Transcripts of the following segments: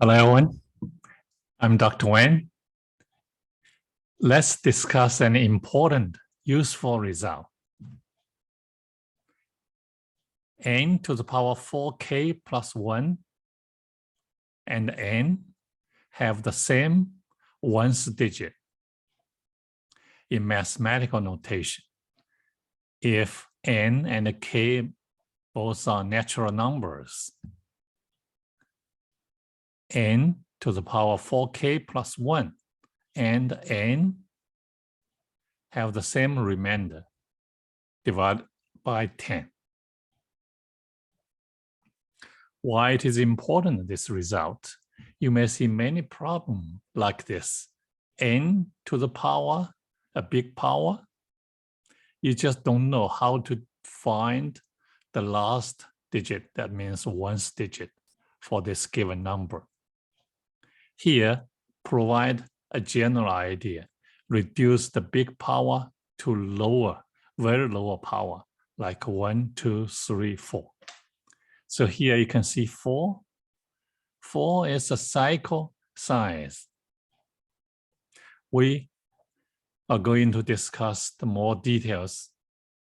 Hello, everyone. I'm Dr. Wen. Let's discuss an important, useful result. N to the power 4k plus 1 and n have the same ones digit in mathematical notation. If n and k both are natural numbers, n to the power 4k plus 1 and n have the same remainder divided by 10. Why it is important, this result? You may see many problems like this. N to the power, a big power. You just don't know how to find the last digit, that means ones digit, for this given number. Here, provide a general idea. Reduce the big power to lower, very lower power, like 1, 2, 3, 4. So here you can see 4. 4 is a cycle size. We are going to discuss the more details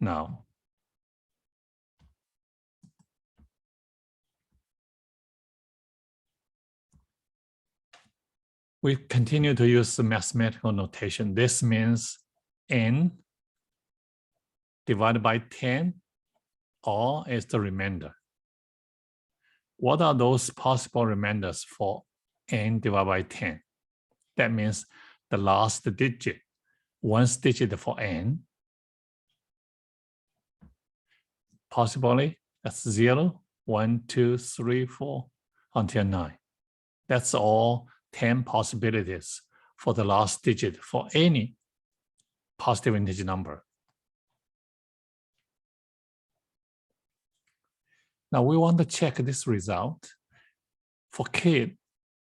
now. We continue to use the mathematical notation. This means n divided by 10, or is the remainder. What are those possible remainders for n divided by 10? That means the last digit, ones digit for n. Possibly that's 0, 1, 2, 3, 4, until 9. That's all 10 possibilities for the last digit for any positive integer number. Now we want to check this result. For k,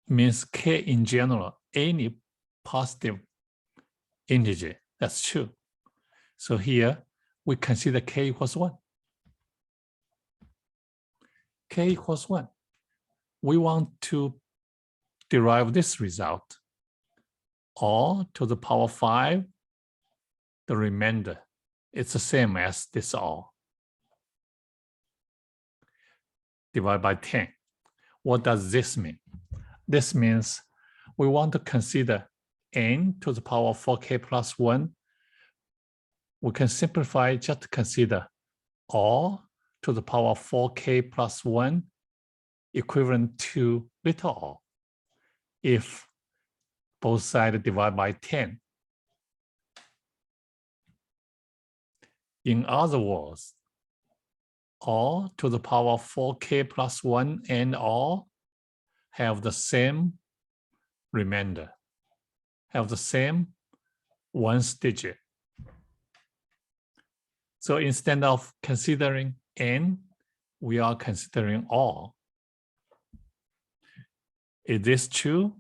means k in general, any positive integer, that's true. So here we consider k equals 1. K equals 1. We want to derive this result. All to the power 5, the remainder, it's the same as this all. Divided by 10. What does this mean? This means we want to consider n to the power 4k plus 1. We can simplify, just consider all to the power 4k plus 1 equivalent to little all if both sides divide by 10. In other words, all to the power 4k plus 1 and all have the same remainder, have the same ones digit. So instead of considering n, we are considering all. Is this true?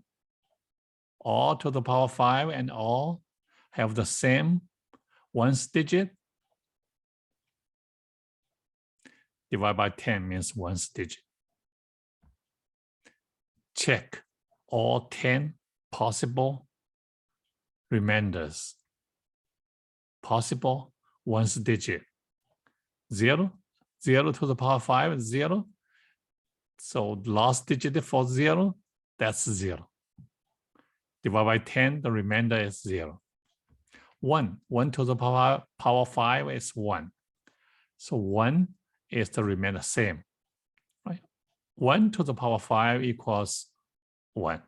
All to the power 5 and all have the same ones digit? Divide by 10 means ones digit. Check all 10 possible remainders. Possible ones digit. 0, 0 to the power 5 is 0. So last digit for 0, that's 0. Divide by 10, the remainder is 0. 1, 1 to the power 5 is 1. So 1 is the remainder, same, right? 1 to the power 5 equals 1,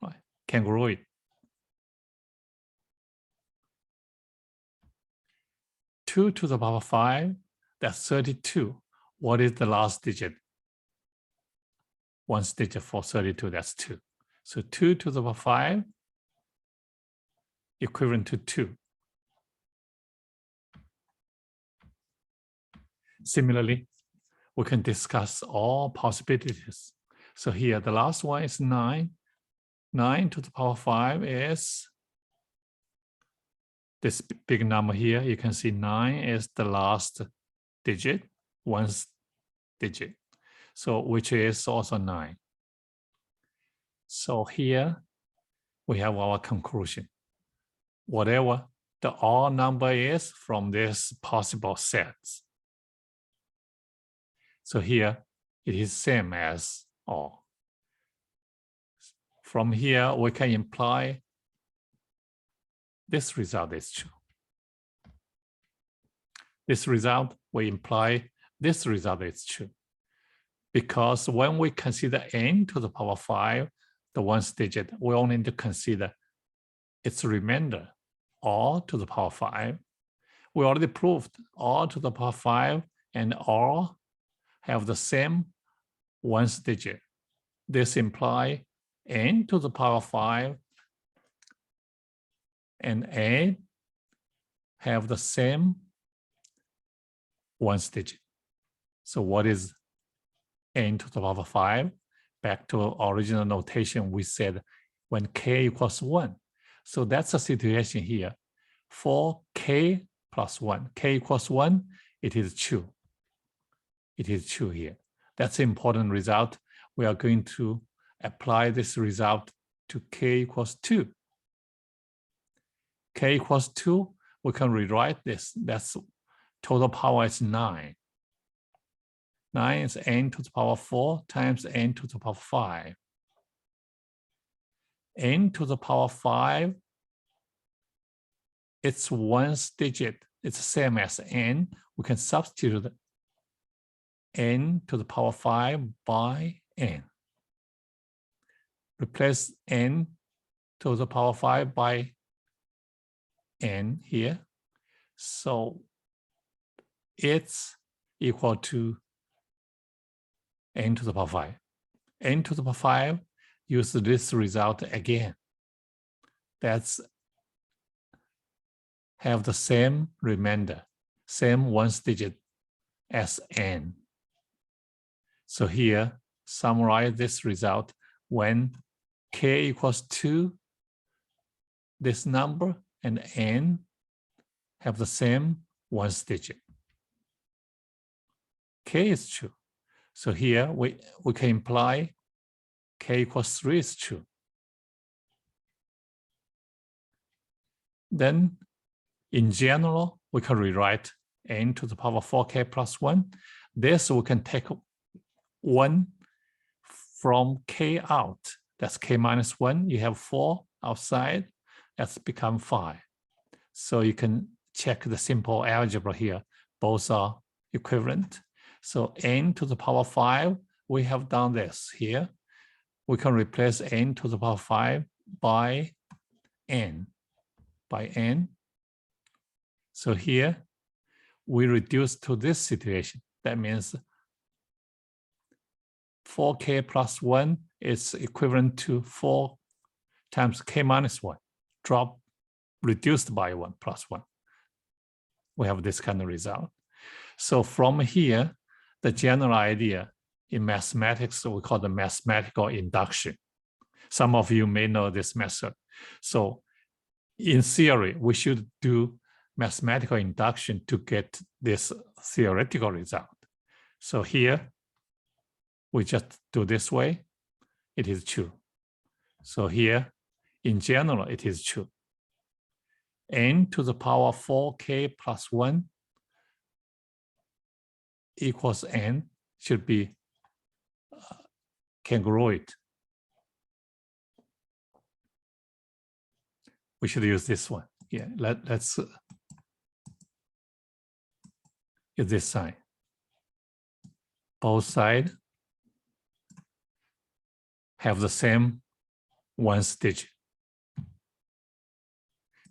right? Congruent. 2 to the power 5, that's 32. What is the last digit? Ones digit for 32, that's 2. So 2 to the power 5 equivalent to 2. Similarly, we can discuss all possibilities. So here, the last one is 9. 9 to the power 5 is this big number here. You can see 9 is the last digit, ones digit. So which is also 9. So here we have our conclusion. Whatever the odd number is from this possible sets. So here it is same as all. From here we can imply this result is true. This result we imply this result is true. Because when we consider n to the power 5, the ones digit, we only need to consider its remainder, all to the power 5. We already proved all to the power 5 and all have the same ones digit. This implies n to the power 5 and n have the same ones digit. So what is n to the power 5? Back to original notation, we said when k equals 1. So that's a situation here. For k plus 1, k equals 1, it is true. It is true here. That's an important result. We are going to apply this result to k equals 2. K equals 2, we can rewrite this. That's total power is 9. 9 is n to the power 4 times n to the power 5. N to the power 5, it's ones digit. It's the same as n. We can substitute n to the power 5 by n. Replace n to the power 5 by n here. So it's equal to n to the power 5. N to the power 5, use this result again. That's have the same remainder, same ones digit as n. So here, summarize this result when k equals 2, this number and n have the same ones digit. K is true. So here we can imply k equals 3 is true. Then in general, we can rewrite n to the power 4k plus 1. This we can take 1 from k out. That's k minus 1. You have 4 outside. That's become 5. So you can check the simple algebra here. Both are equivalent. So n to the power 5, we have done this here. We can replace n to the power 5 by n. So here, we reduce to this situation. That means 4k plus 1 is equivalent to 4 times k minus 1, reduced by 1 plus 1. We have this kind of result. So from here, the general idea in mathematics, we call the mathematical induction. Some of you may know this method. So in theory, we should do mathematical induction to get this theoretical result. So here, we just do this way, it is true. So here, in general, it is true. N to the power 4k plus 1 equals n should be congruent. We should use this one. Yeah, let's use this sign. Both sides have the same ones digit.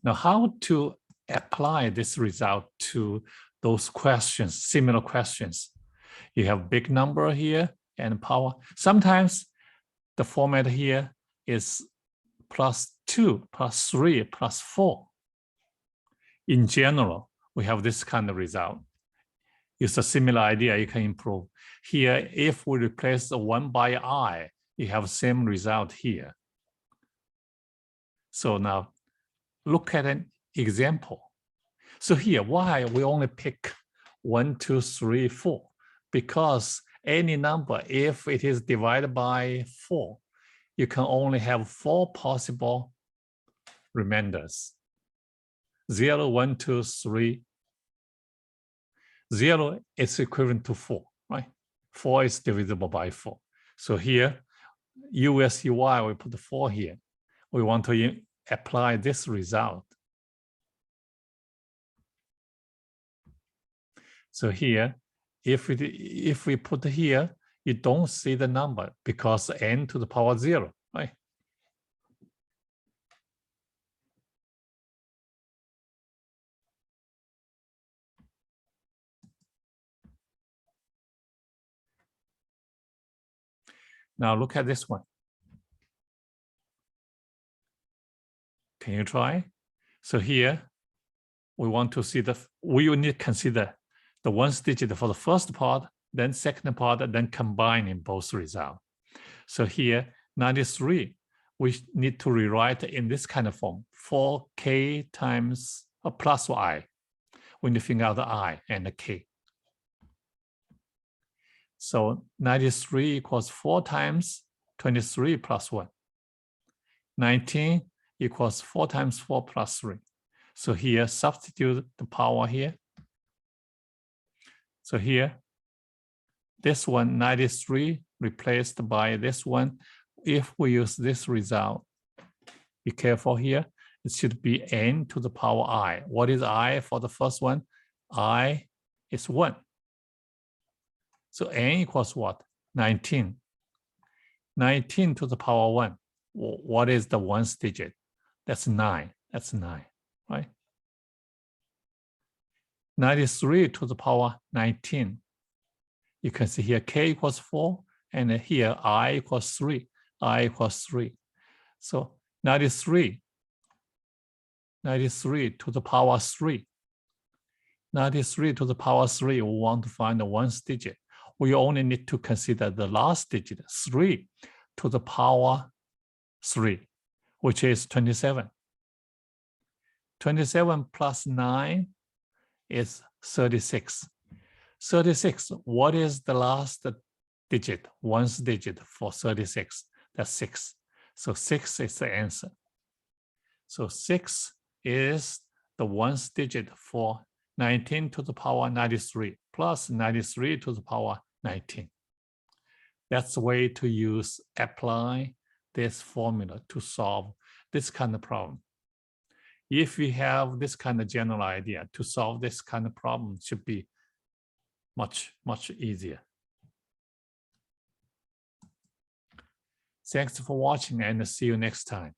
Now, how to apply this result to those questions, similar questions? You have big number here and power. Sometimes the format here is +2, +3, +4. In general, we have this kind of result. It's a similar idea you can improve. Here, if we replace the 1 by I, you have the same result here. So now, look at an example. So here, why we only pick 1, 2, 3, 4? Because any number, if it is divided by 4, you can only have 4 possible remainders. 0, 1, 2, 3. 0 is equivalent to 4, right? 4 is divisible by 4. So here, USUY, we put 4 here. We want to apply this result. So here, if we put here, you don't see the number because n to the power 0, right? Now look at this one. Can you try? So here, we want to see we will need to consider the ones digit for the first part, then second part, and then combining both results. So here, 93, we need to rewrite in this kind of form, 4k times plus I. We need to figure out the I and the k. So 93 equals 4 times 23 plus 1. 19 equals 4 times 4 plus 3. So here, substitute the power here. So here, this one, 93, replaced by this one. If we use this result, be careful here. It should be n to the power I. What is I for the first one? I is 1. So n equals what? 19. 19 to the power 1. What is the ones digit? That's 9. That's 9, right? 93 to the power 19. You can see here k equals 4, and here I equals 3. I equals 3. So 93 to the power 3. 93 to the power 3, we want to find the ones digit. We only need to consider the last digit, 3 to the power 3, which is 27. 27 plus 9 is 36. 36, what is the last digit, ones digit for 36? That's 6. So 6 is the answer. So 6 is the ones digit for 19 to the power 93 plus 93 to the power 19. That's the way to apply this formula to solve this kind of problem. If we have this kind of general idea, to solve this kind of problem, it should be much, much easier. Thanks for watching and see you next time.